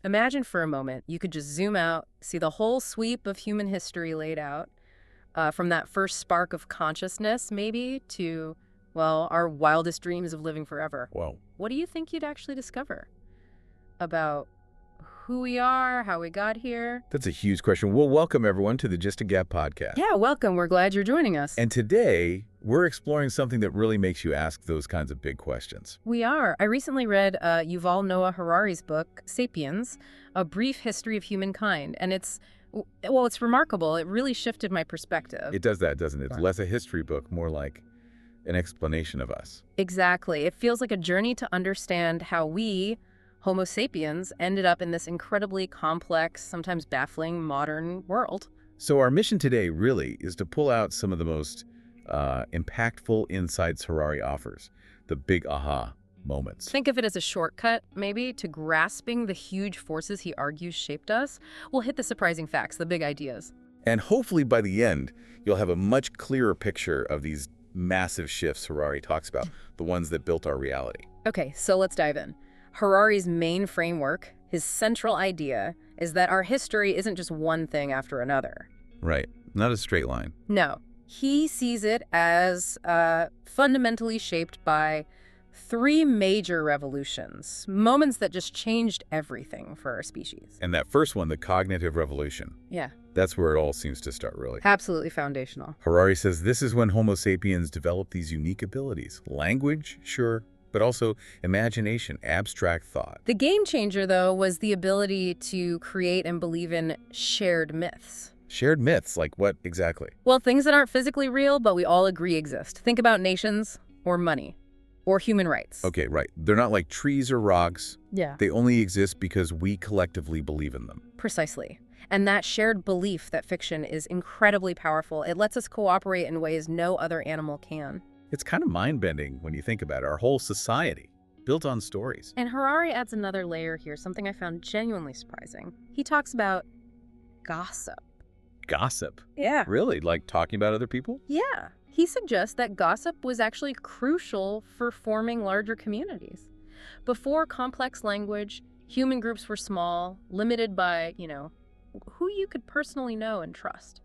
Imagine for a moment you could just zoom out, see the whole sweep of human history laid out, from that first spark of consciousness, maybe, to, well, our wildest dreams of living forever. Whoa. What do you think you'd actually discover about who we are, how we got here? That's a huge question. Well, welcome everyone to the Gist Gab Podcast. Yeah, welcome. We're glad you're joining us. And today, we're exploring something that really makes you ask those kinds of big questions. We are. I recently read Yuval Noah Harari's book, Sapiens, A Brief History of Humankind. And it's remarkable. It really shifted my perspective. It does that, doesn't it? It's less a history book, more like an explanation of us. Exactly. It feels like a journey to understand how we, Homo sapiens, ended up in this incredibly complex, sometimes baffling modern world. So our mission today really is to pull out some of the most impactful insights Harari offers, the big aha moments. Think of it as a shortcut, maybe, to grasping the huge forces he argues shaped us. We'll hit the surprising facts, the big ideas. And hopefully by the end, you'll have a much clearer picture of these massive shifts Harari talks about, the ones that built our reality. Okay, so let's dive in. Harari's main framework, his central idea, is that our history isn't just one thing after another. Right. Not a straight line. No. He sees it as fundamentally shaped by three major revolutions, moments that just changed everything for our species. And that first one, the cognitive revolution, Yeah, that's where it all seems to start, really. absolutely foundational. Harari says this is when Homo sapiens developed these unique abilities. Language, sure, but also imagination, abstract thought. The game changer, though, was the ability to create and believe in shared myths. Shared myths, like what exactly? Well, things that aren't physically real, but we all agree exist. Think about nations or money or human rights. Okay, right. They're not like trees or rocks. Yeah. They only exist because we collectively believe in them. Precisely. And that shared belief that fiction is incredibly powerful. It lets us cooperate in ways no other animal can. It's kind of mind-bending when you think about it. Our whole society, built on stories. And Harari adds another layer here, something I found genuinely surprising. He talks about gossip. Gossip? Yeah. Really? Like talking about other people? Yeah. He suggests that gossip was actually crucial for forming larger communities. Before complex language, human groups were small, limited by, who you could personally know and trust.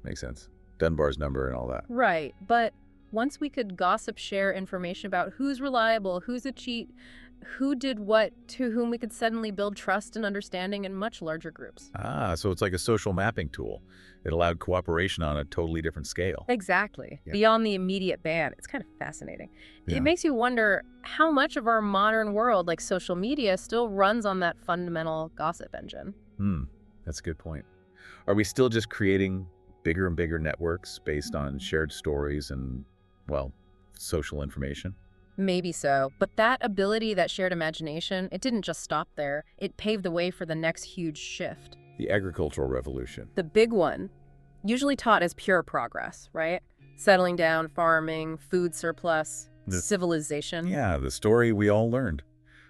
Makes sense. Dunbar's number and all that. Right, but once we could gossip, share information about who's reliable, who's a cheat, who did what, to whom we could suddenly build trust and understanding in much larger groups. Ah, so it's like a social mapping tool. It allowed cooperation on a totally different scale. Exactly. Yeah. Beyond the immediate band. It's kind of fascinating. Yeah. It makes you wonder how much of our modern world, like social media, still runs on that fundamental gossip engine. That's a good point. Are we still just creating bigger and bigger networks based on shared stories and, well, social information? Maybe so, but that ability, that shared imagination, it didn't just stop there. It paved the way for the next huge shift. The agricultural revolution. The big one, usually taught as pure progress, right? Settling down, farming, food surplus, civilization. Yeah, the story we all learned.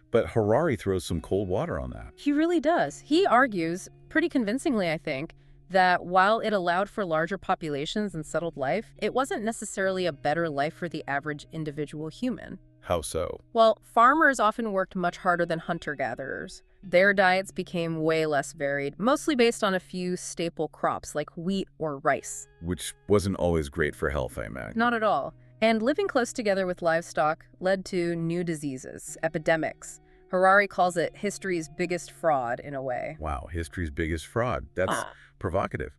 But Harari throws some cold water on that. He really does. He argues, pretty convincingly I think, that while it allowed for larger populations and settled life, it wasn't necessarily a better life for the average individual human. How so? Well, farmers often worked much harder than hunter-gatherers. Their diets became way less varied, mostly based on a few staple crops like wheat or rice. Which wasn't always great for health, I imagine. Not at all. And living close together with livestock led to new diseases, epidemics. Harari calls it history's biggest fraud, in a way. Wow, history's biggest fraud. That's provocative.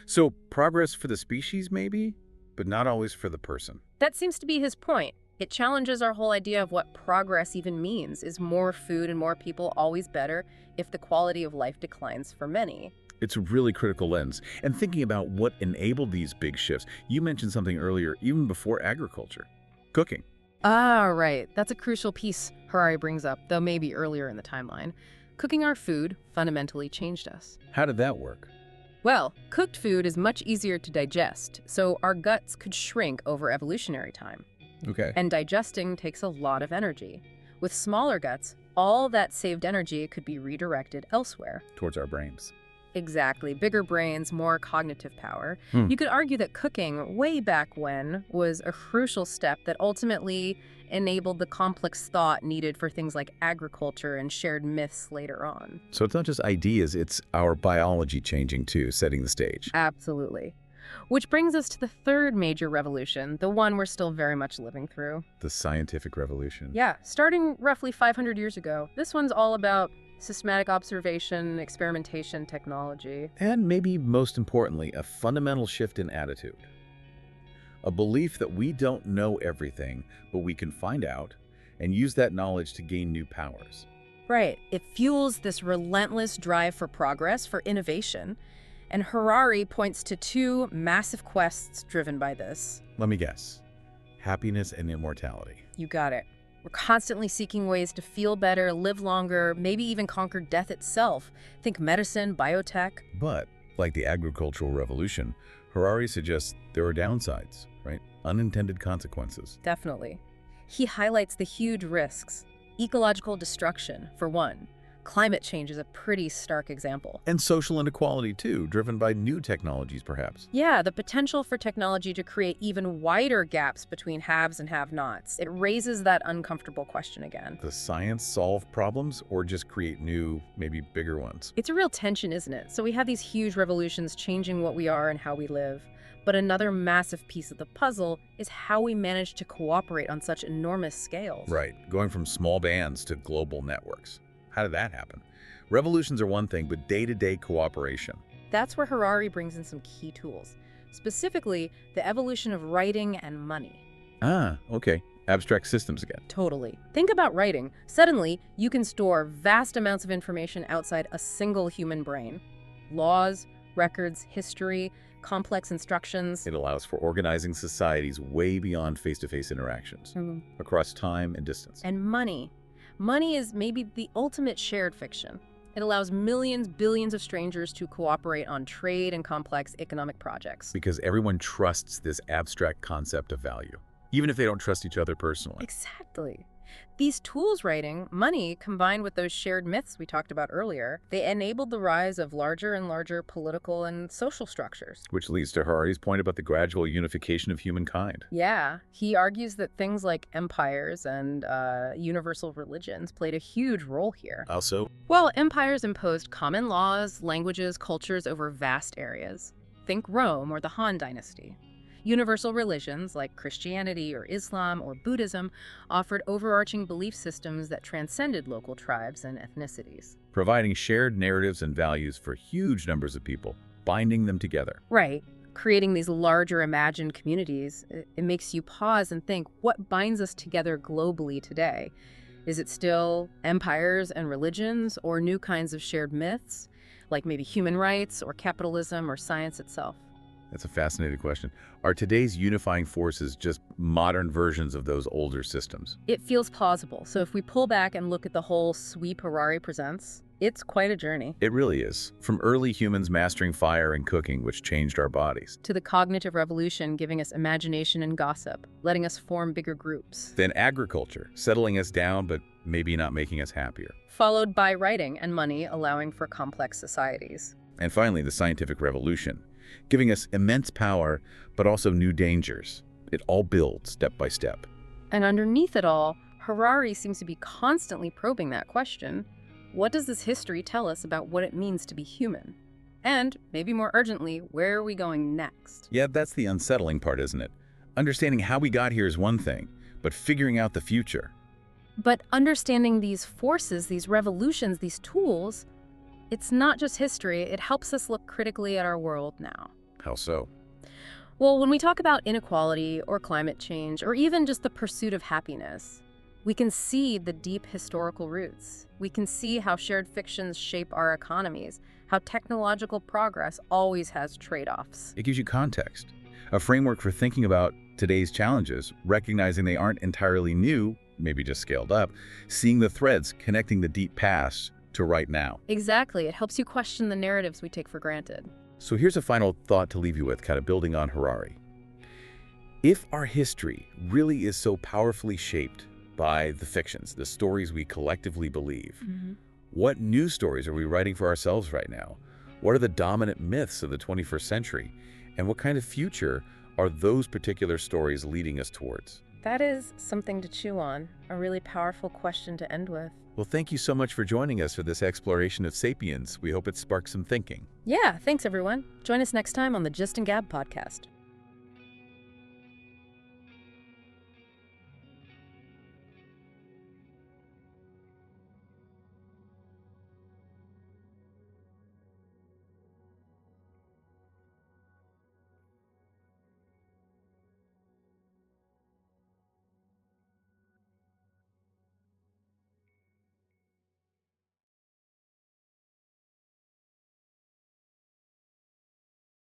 So progress for the species, maybe, but not always for the person. That seems to be his point. It challenges our whole idea of what progress even means. Is more food and more people always better if the quality of life declines for many? It's a really critical lens. And thinking about what enabled these big shifts, you mentioned something earlier, even before agriculture, cooking. Ah, right. That's a crucial piece Harari brings up, though maybe earlier in the timeline. Cooking our food fundamentally changed us. How did that work? Well, cooked food is much easier to digest, so our guts could shrink over evolutionary time. Okay. And digesting takes a lot of energy. With smaller guts, all that saved energy could be redirected elsewhere. Towards our brains. Exactly. Bigger brains, more cognitive power. Hmm. You could argue that cooking, way back when, was a crucial step that ultimately enabled the complex thought needed for things like agriculture and shared myths later on. So it's not just ideas, it's our biology changing too, setting the stage. Absolutely. Which brings us to the third major revolution, the one we're still very much living through. The scientific revolution. Yeah, starting roughly 500 years ago. This one's all about systematic observation, experimentation, technology. And maybe most importantly, a fundamental shift in attitude. A belief that we don't know everything, but we can find out and use that knowledge to gain new powers. Right. It fuels this relentless drive for progress, for innovation. And Harari points to two massive quests driven by this. Let me guess. Happiness and immortality. You got it. We're constantly seeking ways to feel better, live longer, maybe even conquer death itself. Think medicine, biotech. But, like the agricultural revolution, Harari suggests there are downsides, right? Unintended consequences. Definitely. He highlights the huge risks. Ecological destruction, for one. Climate change is a pretty stark example. And social inequality too, driven by new technologies perhaps. Yeah, the potential for technology to create even wider gaps between haves and have-nots. It raises that uncomfortable question again. Does science solve problems or just create new, maybe bigger ones? It's a real tension, isn't it? So we have these huge revolutions changing what we are and how we live. But another massive piece of the puzzle is how we manage to cooperate on such enormous scales. Right, going from small bands to global networks. How did that happen? Revolutions are one thing, but day-to-day cooperation. That's where Harari brings in some key tools, specifically the evolution of writing and money. Ah, okay. Abstract systems again. Totally. Think about writing. Suddenly, you can store vast amounts of information outside a single human brain. Laws, records, history, complex instructions. It allows for organizing societies way beyond face-to-face interactions, across time and distance. And money. Money is maybe the ultimate shared fiction. It allows millions, billions of strangers to cooperate on trade and complex economic projects. Because everyone trusts this abstract concept of value, even if they don't trust each other personally. Exactly. These tools writing, money, combined with those shared myths we talked about earlier, they enabled the rise of larger and larger political and social structures. Which leads to Harari's point about the gradual unification of humankind. Yeah, he argues that things like empires and universal religions played a huge role here. Also, Well, empires imposed common laws, languages, cultures over vast areas. Think Rome or the Han Dynasty. Universal religions like Christianity or Islam or Buddhism offered overarching belief systems that transcended local tribes and ethnicities. providing shared narratives and values for huge numbers of people, binding them together. Right. Creating these larger imagined communities, it makes you pause and think, what binds us together globally today? Is it still empires and religions or new kinds of shared myths, like maybe human rights or capitalism or science itself? That's a fascinating question. Are today's unifying forces just modern versions of those older systems? It feels plausible. So if we pull back and look at the whole sweep Harari presents, it's quite a journey. It really is. From early humans mastering fire and cooking, which changed our bodies, To the cognitive revolution giving us imagination and gossip, letting us form bigger groups. then agriculture, settling us down but maybe not making us happier. Followed by writing and money, allowing for complex societies. And finally, the scientific revolution, giving us immense power but also new dangers. It all builds step by step. And underneath it all, Harari seems to be constantly probing that question. What does this history tell us about what it means to be human? And, maybe more urgently, where are we going next? Yeah, that's the unsettling part, isn't it? Understanding how we got here is one thing, but figuring out the future. But understanding these forces, these revolutions, these tools, it's not just history, it helps us look critically at our world now. How so? Well, when we talk about inequality or climate change, or even just the pursuit of happiness, we can see the deep historical roots. We can see how shared fictions shape our economies, how technological progress always has trade-offs. It gives you context, a framework for thinking about today's challenges, recognizing they aren't entirely new, maybe just scaled up, seeing the threads connecting the deep past to right now. Exactly. It helps you question the narratives we take for granted. So here's a final thought to leave you with, kind of building on Harari. If our history really is so powerfully shaped by the fictions, the stories we collectively believe, what new stories are we writing for ourselves right now? What are the dominant myths of the 21st century? And what kind of future are those particular stories leading us towards? That is something to chew on, a really powerful question to end with. Well, thank you so much for joining us for this exploration of Sapiens. We hope it sparks some thinking. Yeah, thanks everyone. Join us next time on the Gist Gab Podcast.